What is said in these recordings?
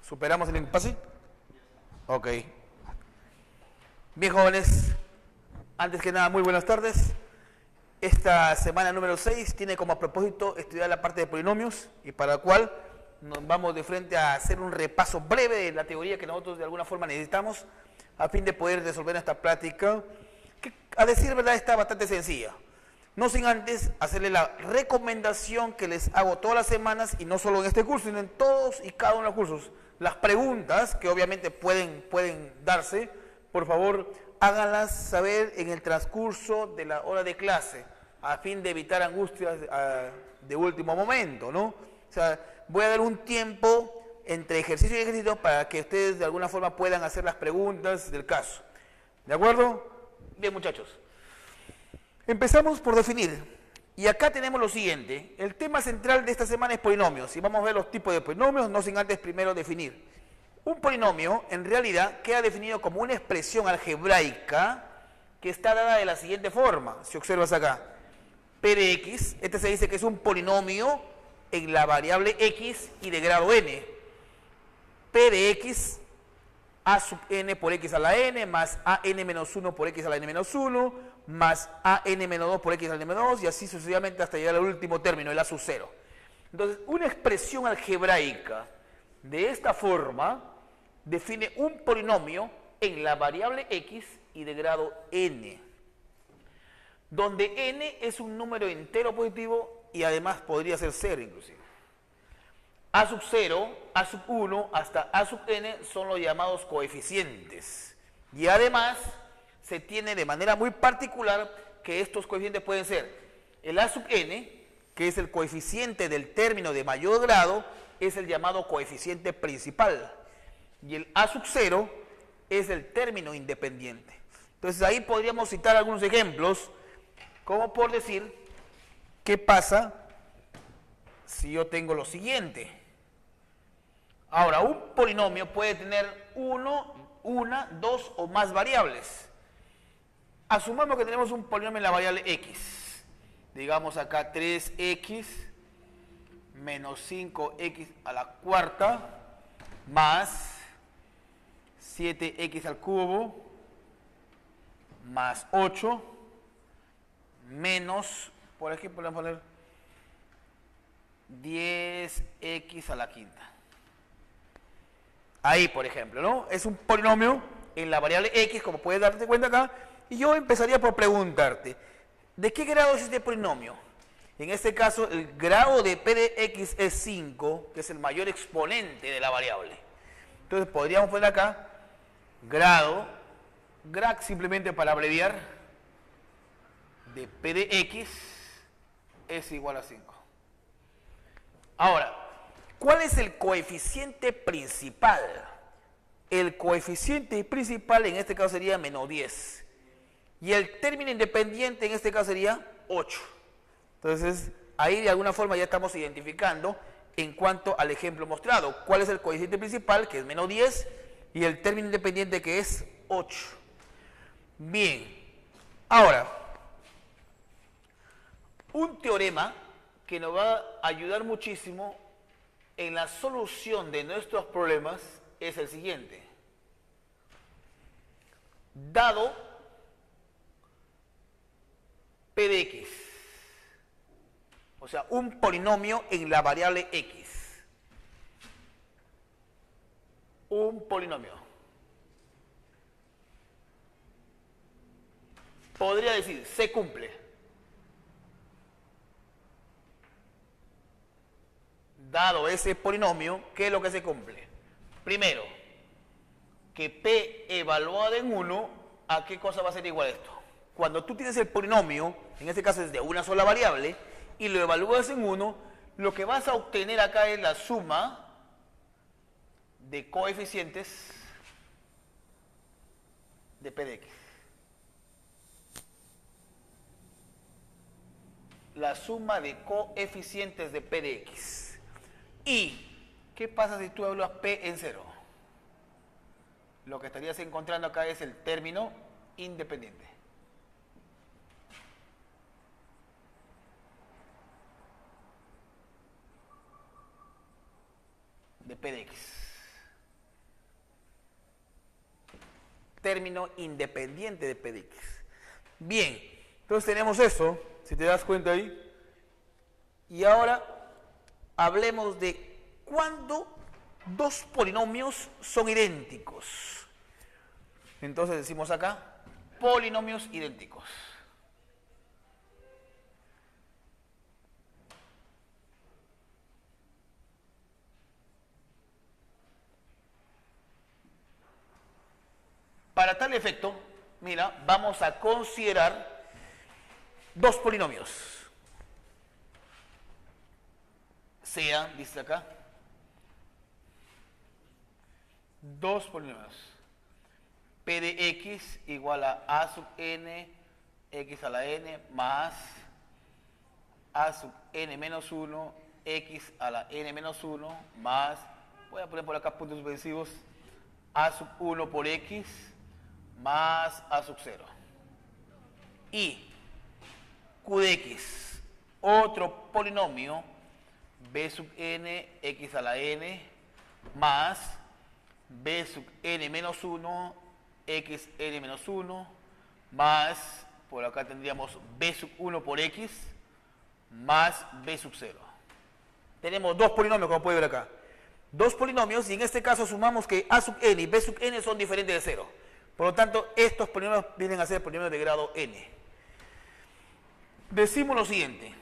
¿Superamos el impasse? Ok. Bien, jóvenes, antes que nada, muy buenas tardes. Esta semana número 6 tiene como propósito estudiar la parte de polinomios y para la cual nos vamos de frente a hacer un repaso breve de la teoría que nosotros de alguna forma necesitamos a fin de poder resolver esta práctica que, a decir verdad, está bastante sencilla. No sin antes hacerle la recomendación que les hago todas las semanas, y no solo en este curso, sino en todos y cada uno de los cursos. Las preguntas, que obviamente pueden darse, por favor, háganlas saber en el transcurso de la hora de clase, a fin de evitar angustias de último momento, ¿no? O sea, voy a dar un tiempo entre ejercicio y ejercicio para que ustedes de alguna forma puedan hacer las preguntas del caso. ¿De acuerdo? Bien, muchachos. Empezamos por definir, y acá tenemos lo siguiente. El tema central de esta semana es polinomios, y vamos a ver los tipos de polinomios, no sin antes primero definir. Un polinomio, en realidad, queda definido como una expresión algebraica que está dada de la siguiente forma, si observas acá. P de x, este se dice que es un polinomio en la variable x y de grado n. P de x, a sub n por x a la n, más a n menos 1 por x a la n menos 1, más a n menos 2 por x a la n menos 2, y así sucesivamente hasta llegar al último término, el a sub 0. Entonces, una expresión algebraica de esta forma define un polinomio en la variable x y de grado n, donde n es un número entero positivo y además podría ser 0 inclusive. A sub 0, A sub 1 hasta A sub n son los llamados coeficientes. Y además se tiene de manera muy particular que estos coeficientes pueden ser el A sub n, que es el coeficiente del término de mayor grado, es el llamado coeficiente principal. Y el A sub 0 es el término independiente. Entonces ahí podríamos citar algunos ejemplos, como por decir, ¿qué pasa si yo tengo lo siguiente? Ahora, un polinomio puede tener una, dos o más variables. Asumamos que tenemos un polinomio en la variable x. Digamos acá 3x menos 5x a la cuarta más 7x al cubo más 8 menos, por aquí podemos poner 10x a la quinta. Ahí, por ejemplo, ¿no? Es un polinomio en la variable x, como puedes darte cuenta acá, y yo empezaría por preguntarte, ¿de qué grado es este polinomio? En este caso, el grado de p de x es 5, que es el mayor exponente de la variable. Entonces, podríamos poner acá, grado, grad simplemente para abreviar, de p de x es igual a 5. Ahora, ¿cuál es el coeficiente principal? El coeficiente principal en este caso sería menos 10. Y el término independiente en este caso sería 8. Entonces, ahí de alguna forma ya estamos identificando en cuanto al ejemplo mostrado. ¿Cuál es el coeficiente principal? Que es menos 10. Y el término independiente que es 8. Bien. Ahora, un teorema que nos va a ayudar muchísimo en la solución de nuestros problemas es el siguiente. Dado p de x, o sea, un polinomio en la variable x, un polinomio, podría decir, se cumple. Dado ese polinomio, ¿qué es lo que se cumple? Primero, que p evaluado en 1, ¿a qué cosa va a ser igual esto? Cuando tú tienes el polinomio, en este caso es de una sola variable, y lo evalúas en 1, lo que vas a obtener acá es la suma de coeficientes de p de x. La suma de coeficientes de p de x. ¿Y qué pasa si tú evalúas p en 0? Lo que estarías encontrando acá es el término independiente. De p de x. término independiente de P de X. Bien, entonces tenemos eso, si te das cuenta ahí. Y ahora hablemos de cuándo dos polinomios son idénticos. Entonces decimos acá, polinomios idénticos. Para tal efecto, mira, vamos a considerar dos polinomios. Sean, dice acá, dos polinomios. P de X igual a sub n, X a la n, más a sub n menos 1, X a la n menos 1, más, voy a poner por acá puntos suspensivos, a sub 1 por X, más a sub 0. Y Q de X, otro polinomio, b sub n, X a la n, más b sub n menos 1, X n menos 1, más, por acá tendríamos b sub 1 por X, más b sub 0. Tenemos dos polinomios, como puede ver acá. Dos polinomios, y en este caso sumamos que a sub n y b sub n son diferentes de 0. Por lo tanto, estos polinomios vienen a ser polinomios de grado n. Decimos lo siguiente.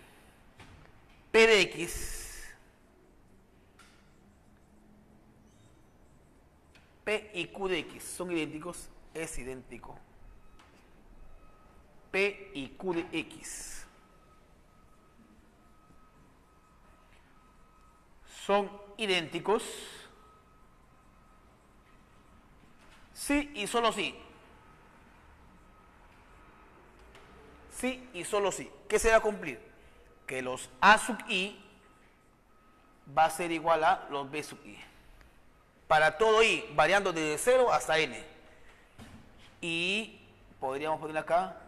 P de X, P y Q de X son idénticos, es idéntico. P y Q de X son idénticos sí y solo sí. Sí y solo sí. ¿Qué se va a cumplir? Que los a sub i va a ser igual a los b sub i. Para todo i, variando desde 0 hasta n. Y podríamos poner acá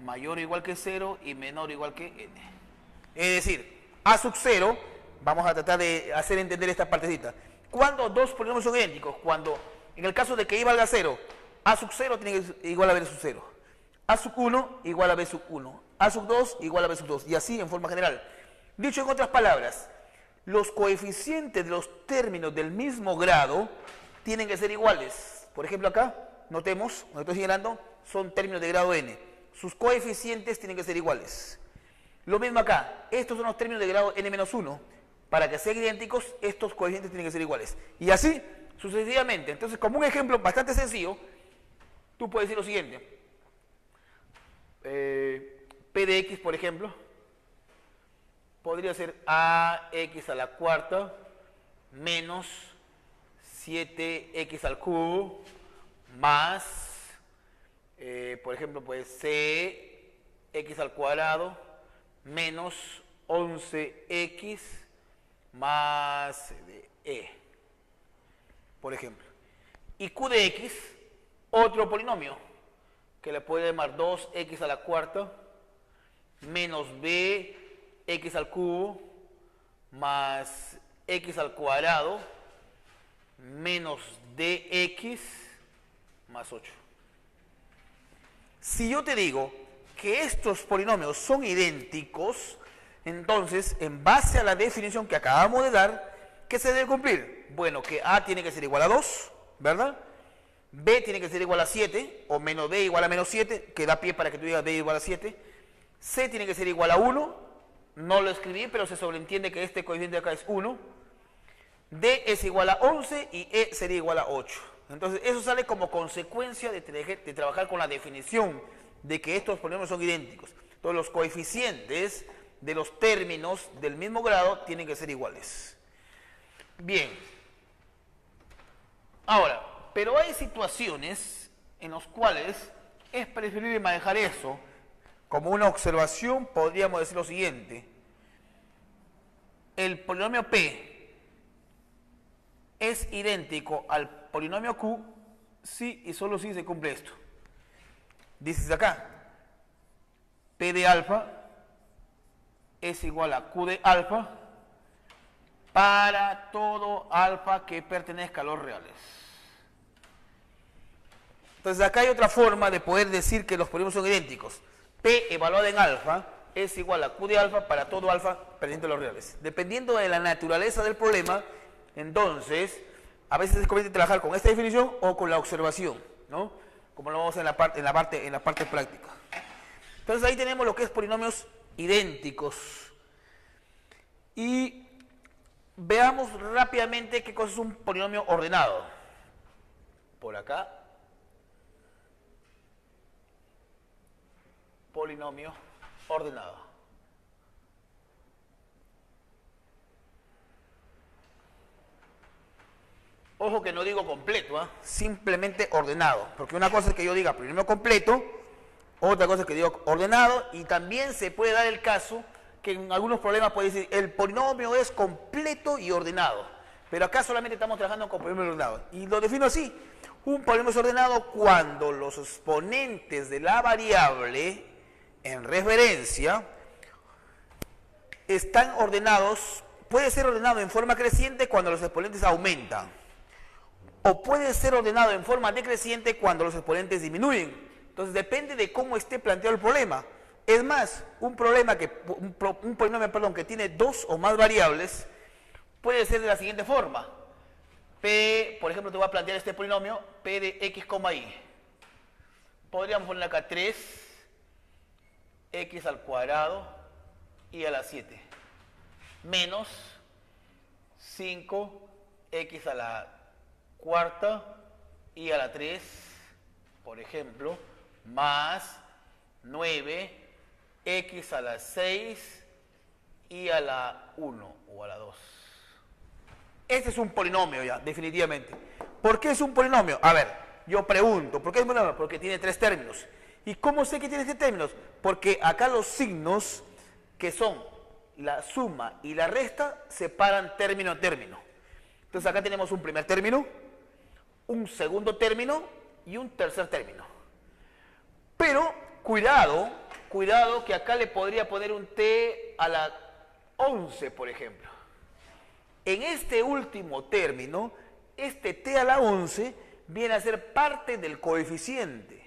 mayor o igual que 0 y menor o igual que n. Es decir, a sub 0, vamos a tratar de hacer entender esta partecita. ¿Cuándo dos polinomios son idénticos? Cuando, en el caso de que i valga 0, a sub 0 tiene que ser igual a b sub 0. A sub 1 igual a b sub 1. A sub 2 igual a b sub 2. Y así en forma general. Dicho en otras palabras, los coeficientes de los términos del mismo grado tienen que ser iguales. Por ejemplo acá, notemos, donde estoy señalando, son términos de grado n. Sus coeficientes tienen que ser iguales. Lo mismo acá, estos son los términos de grado n-1. Para que sean idénticos, estos coeficientes tienen que ser iguales. Y así, sucesivamente. Entonces, como un ejemplo bastante sencillo, tú puedes decir lo siguiente. P de X, por ejemplo, podría ser ax a la cuarta menos 7x al cubo más, por ejemplo, pues cx al cuadrado menos 11x más e, por ejemplo. Y q de x, otro polinomio, que le puede llamar 2x a la cuarta menos bx al cubo más x al cuadrado menos dx más 8. Si yo te digo que estos polinomios son idénticos, entonces, en base a la definición que acabamos de dar, ¿qué se debe cumplir? Bueno, que a tiene que ser igual a 2, ¿verdad? B tiene que ser igual a 7, o menos b igual a menos 7, que da pie para que tú digas b igual a 7. C tiene que ser igual a 1, no lo escribí, pero se sobreentiende que este coeficiente de acá es 1. D es igual a 11 y E sería igual a 8. Entonces, eso sale como consecuencia de trabajar con la definición de que estos polinomios son idénticos. Entonces, los coeficientes de los términos del mismo grado tienen que ser iguales. Bien. Ahora, pero hay situaciones en las cuales es preferible manejar eso. Como una observación, podríamos decir lo siguiente. El polinomio P es idéntico al polinomio Q si y solo si se cumple esto. Dices acá, P de alfa es igual a Q de alfa para todo alfa que pertenezca a los reales. Entonces acá hay otra forma de poder decir que los polinomios son idénticos. P evaluada en alfa es igual a Q de alfa para todo alfa perdiendo los reales. Dependiendo de la naturaleza del problema, entonces, a veces es conveniente trabajar con esta definición o con la observación, ¿no? Como lo vamos en la parte práctica. Entonces ahí tenemos lo que es polinomios idénticos. Y veamos rápidamente qué cosa es un polinomio ordenado. Por acá. Polinomio ordenado. Ojo que no digo completo, simplemente ordenado. Porque una cosa es que yo diga polinomio completo, otra cosa es que digo ordenado, y también se puede dar el caso que en algunos problemas puede decir el polinomio es completo y ordenado. Pero acá solamente estamos trabajando con polinomio ordenado. Y lo defino así. Un polinomio es ordenado cuando los exponentes de la variable en referencia están ordenados, puede ser ordenado en forma creciente cuando los exponentes aumentan, o puede ser ordenado en forma decreciente cuando los exponentes disminuyen. Entonces depende de cómo esté planteado el problema. Es más, un polinomio que tiene dos o más variables puede ser de la siguiente forma. P, por ejemplo, te voy a plantear este polinomio, P de x, y. Podríamos poner acá 3, x al cuadrado y a la 7, menos 5, x a la cuarta y a la 3, por ejemplo, más 9, x a la 6 y a la 1 o a la 2. Este es un polinomio ya, definitivamente. ¿Por qué es un polinomio? A ver, yo pregunto, ¿por qué es un polinomio? Porque tiene tres términos. ¿Y cómo sé que tiene tres términos? Porque acá los signos, que son la suma y la resta, separan término a término. Entonces acá tenemos un primer término, un segundo término y un tercer término. Pero, cuidado que acá le podría poner un t a la 11, por ejemplo. En este último término, este t a la 11 viene a ser parte del coeficiente.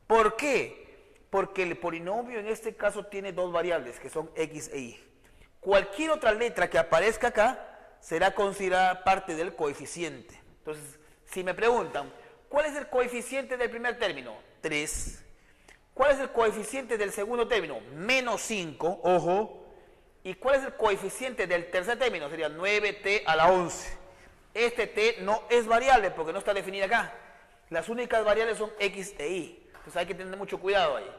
¿Por qué? Porque el polinomio en este caso tiene dos variables, que son x e y. Cualquier otra letra que aparezca acá será considerada parte del coeficiente. Entonces, si me preguntan, ¿cuál es el coeficiente del primer término? 3. ¿Cuál es el coeficiente del segundo término? Menos 5, ojo. ¿Y cuál es el coeficiente del tercer término? Sería 9t a la 11. Este t no es variable porque no está definida acá. Las únicas variables son x e y. Entonces hay que tener mucho cuidado ahí.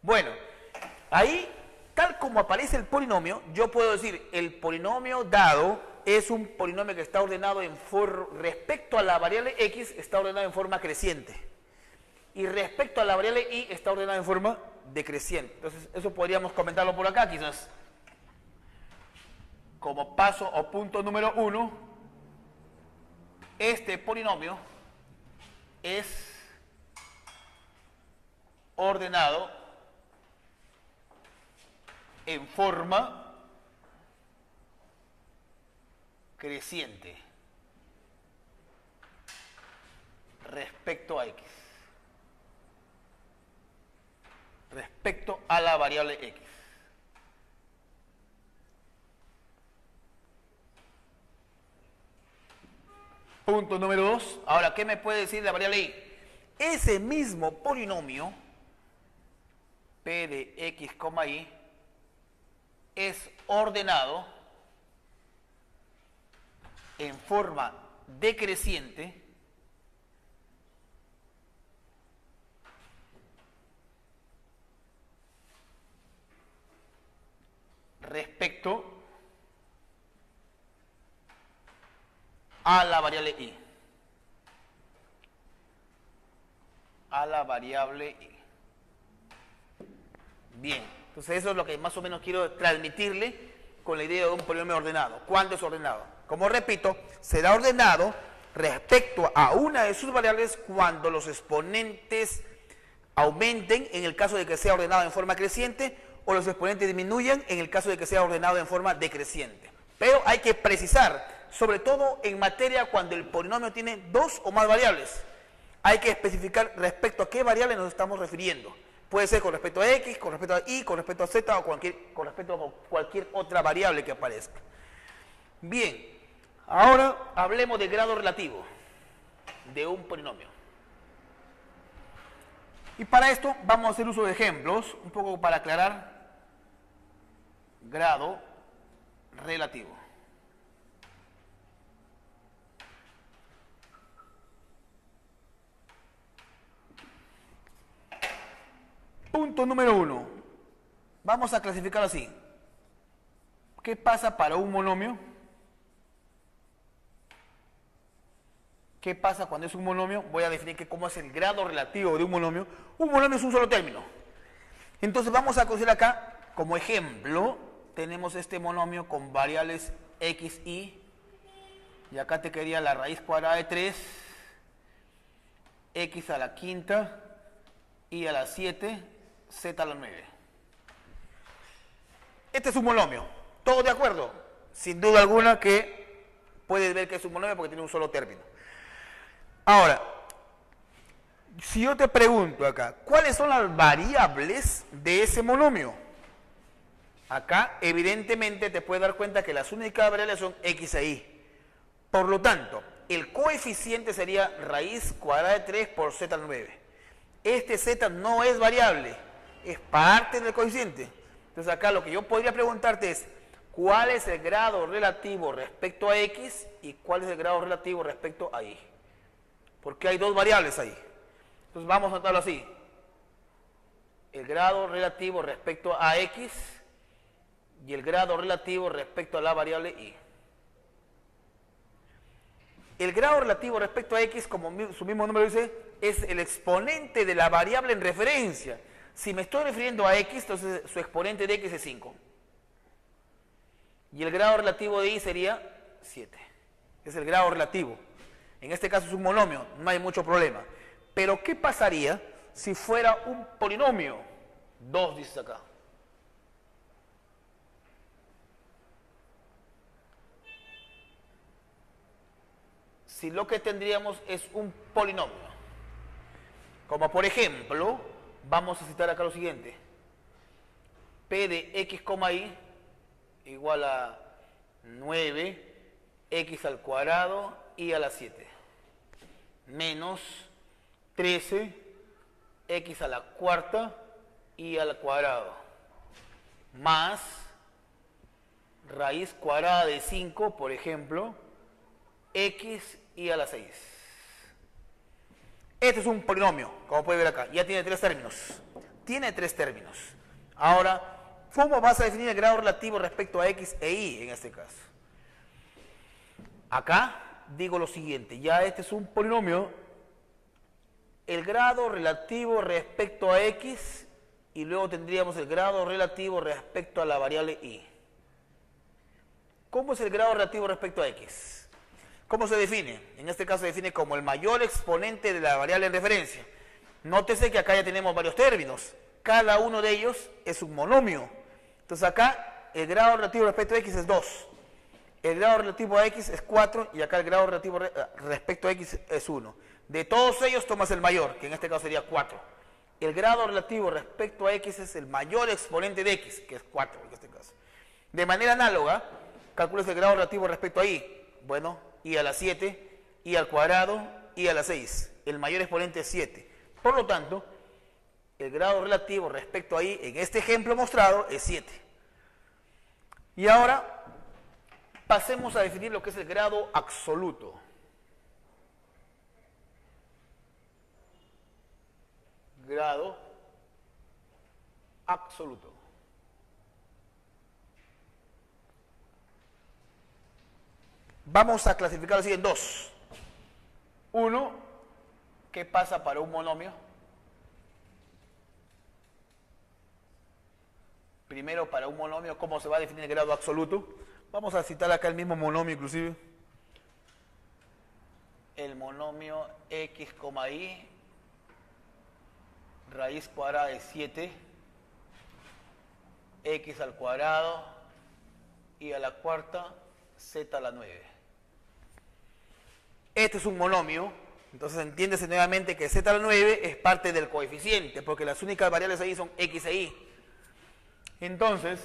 Bueno, ahí, tal como aparece el polinomio, yo puedo decir, el polinomio dado es un polinomio que está ordenado respecto a la variable x, está ordenado en forma creciente. Y respecto a la variable y, está ordenado en forma decreciente. Entonces, eso podríamos comentarlo por acá, quizás. Como paso o punto número 1, este polinomio es ordenado en forma creciente respecto a x, respecto a la variable x. Punto número 2. Ahora, ¿qué me puede decir la variable y? Ese mismo polinomio, p de x, y, es ordenado en forma decreciente respecto a la variable y. A la variable y. Bien, entonces eso es lo que más o menos quiero transmitirle con la idea de un polinomio ordenado. ¿Cuándo es ordenado? Como repito, será ordenado respecto a una de sus variables cuando los exponentes aumenten, en el caso de que sea ordenado en forma creciente, o los exponentes disminuyan en el caso de que sea ordenado en forma decreciente. Pero hay que precisar, sobre todo en materia cuando el polinomio tiene dos o más variables. hay que especificar respecto a qué variable nos estamos refiriendo. Puede ser con respecto a x, con respecto a y, con respecto a z o con respecto a cualquier otra variable que aparezca. Bien, ahora hablemos de grado relativo de un polinomio. Y para esto vamos a hacer uso de ejemplos, un poco para aclarar grado relativo. Punto número 1. Vamos a clasificarlo así. ¿Qué pasa para un monomio? ¿Qué pasa cuando es un monomio? Voy a definir cómo es el grado relativo de un monomio. Un monomio es un solo término. Entonces vamos a considerar acá, como ejemplo, tenemos este monomio con variables x, y acá te quedaría la raíz cuadrada de 3, x a la quinta, y a la 7, z a la 9. Este es un monomio. ¿Todos de acuerdo? Sin duda alguna que puedes ver que es un monomio porque tiene un solo término. Ahora, si yo te pregunto acá, ¿cuáles son las variables de ese monomio? Acá, evidentemente, te puedes dar cuenta que las únicas variables son x e y. Por lo tanto, el coeficiente sería raíz cuadrada de 3 por z al 9. Este z no es variable, es parte del coeficiente. Entonces acá lo que yo podría preguntarte es, ¿cuál es el grado relativo respecto a x y cuál es el grado relativo respecto a y? Porque hay dos variables ahí. Entonces vamos a notarlo así. El grado relativo respecto a x y el grado relativo respecto a la variable y. El grado relativo respecto a x, como su mismo nombre dice, es el exponente de la variable en referencia. Si me estoy refiriendo a x, entonces su exponente de x es 5. Y el grado relativo de y sería 7. Es el grado relativo. En este caso es un monomio, no hay mucho problema. Pero ¿qué pasaría si fuera un polinomio? 2 dices acá. Si lo que tendríamos es un polinomio. Como por ejemplo, vamos a citar acá lo siguiente. P de x, y igual a 9, x al cuadrado y a la 7. Menos 13, x a la cuarta y al cuadrado. Más raíz cuadrada de 5, por ejemplo, x y a la 6. Este es un polinomio, como puede ver acá. Ya tiene 3 términos. Tiene 3 términos. Ahora, ¿cómo vas a definir el grado relativo respecto a x e y en este caso? Acá digo lo siguiente. Ya este es un polinomio. El grado relativo respecto a x y luego tendríamos el grado relativo respecto a la variable y. ¿Cómo es el grado relativo respecto a x? ¿Cómo se define? En este caso se define como el mayor exponente de la variable en referencia. Nótese que acá ya tenemos varios términos. Cada uno de ellos es un monomio. Entonces acá el grado relativo respecto a x es 2. El grado relativo a x es 4 y acá el grado relativo respecto a x es 1. De todos ellos tomas el mayor, que en este caso sería 4. El grado relativo respecto a x es el mayor exponente de x, que es 4 en este caso. De manera análoga, calculas el grado relativo respecto a y. Bueno, y a la 7, y al cuadrado, y a la 6. El mayor exponente es 7. Por lo tanto, el grado relativo respecto a y, en este ejemplo mostrado, es 7. Y ahora, pasemos a definir lo que es el grado absoluto. Grado absoluto. Vamos a clasificarlo así en 2. 1, ¿qué pasa para un monomio? Primero, para un monomio, ¿cómo se va a definir el grado absoluto? Vamos a citar acá el mismo monomio inclusive. El monomio x, y, raíz cuadrada de 7, x al cuadrado y a la cuarta, z a la 9. Este es un monomio Entonces entiéndese nuevamente que z a la 9 es parte del coeficiente, porque las únicas variables ahí son x e y. Entonces,